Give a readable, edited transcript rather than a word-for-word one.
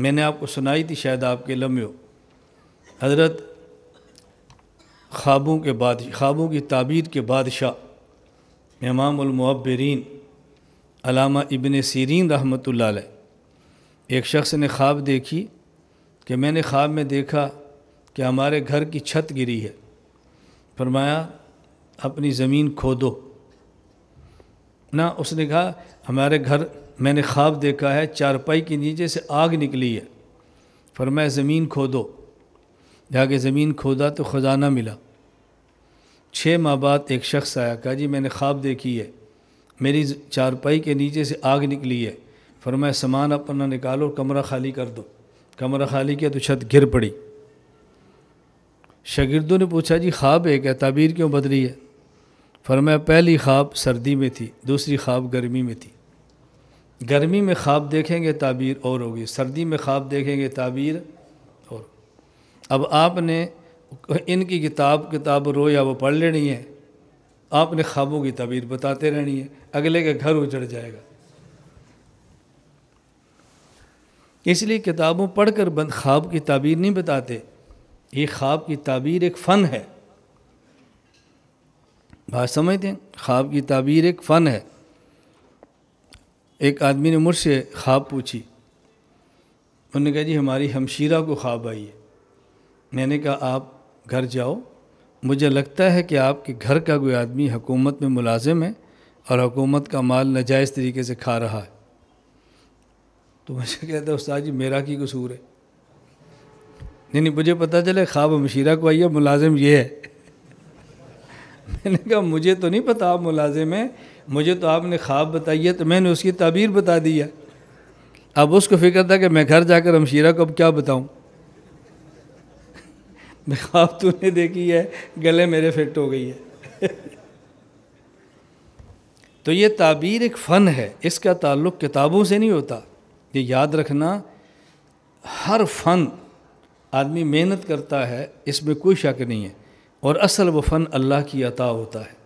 میں نے آپ کو سنائی تھی، شاید آپ کے لمحے ہو۔ حضرت خوابوں کی تعبیر کے بادشاہ امام المعبرین علامہ ابن سیرین رحمۃ اللہ علیہ، ایک شخص نے خواب دیکھی کہ میں نے خواب میں دیکھا کہ ہمارے گھر کی چھت گری ہے، فرمایا اپنی زمین کھودو نہ۔ اس نے کہا ہمارے گھر میں نے خواب دیکھا ہے چارپائی کے نیچے سے آگ نکلی ہے، فرمایا زمین کھودو۔ جا کے زمین کھودا تو خزانہ ملا۔ 6 ماہ بعد ایک شخص آیا، کہا جی میں نے خواب دیکھی ہے میری چارپائی کے نیچے سے آگ نکلی ہے، فرمایا سامان اپنا نکالو، کمرہ خالی کر دو۔ کمرہ خالی کیا تو چھت گر پڑی۔ شاگردوں نے پوچھا جی خواب ہے کیا، تعبیر کیوں بدلی ہے؟ فرمایا پہلی خواب سردی میں تھی، دوسری خواب گرمی میں تھی۔ گرمی میں خواب دیکھیں گے تعبیر اور ہوگی، سردی میں خواب دیکھیں گے تعبیر اور۔ اب آپ نے ان کی کتاب رویا وہ پڑھ لینی ہے، آپ نے خوابوں کی تعبیر بتاتے رہنی ہے، اگلے کے گھر اجڑ جائے گا۔ اس لیے کتابوں پڑھ کر خواب کی تعبیر نہیں بتاتے، یہ خواب کی تعبیر ایک فن ہے۔ بات سمجھتے ہیں؟ خواب کی تعبیر ایک فن ہے۔ ایک آدمی نے مجھ سے خواب پوچھی، انہوں نے کہا جی ہماری ہمشیرہ کو خواب آئی ہے۔ میں نے کہا آپ گھر جاؤ، مجھے لگتا ہے کہ آپ کے گھر کا کوئی آدمی حکومت میں ملازم ہے اور حکومت کا مال ناجائز طریقے سے کھا رہا ہے۔ تو مجھے کہتا ہے استاد جی میرا کی قصور ہے؟ نہیں مجھے پتہ چلے خواب ہمشیرہ کو آئی ہے، ملازم یہ ہے۔ میں نے کہا مجھے تو نہیں پتا آپ ملازم ہیں، مجھے تو آپ نے خواب بتائی ہے تو میں نے اس کی تعبیر بتا دی ہے۔ اب اس کو فکر تھا کہ میں گھر جا کر ہمشیرہ کو اب کیا بتاؤں، میں خواب تو نے دیکھی ہے، گلے میرے فٹ ہو گئی ہے۔ تو یہ تعبیر ایک فن ہے، اس کا تعلق کتابوں سے نہیں ہوتا، یہ یاد رکھنا۔ ہر فن آدمی محنت کرتا ہے، اس میں کوئی شک نہیں ہے، اور اصل وہ فن اللہ کی عطا ہوتا ہے۔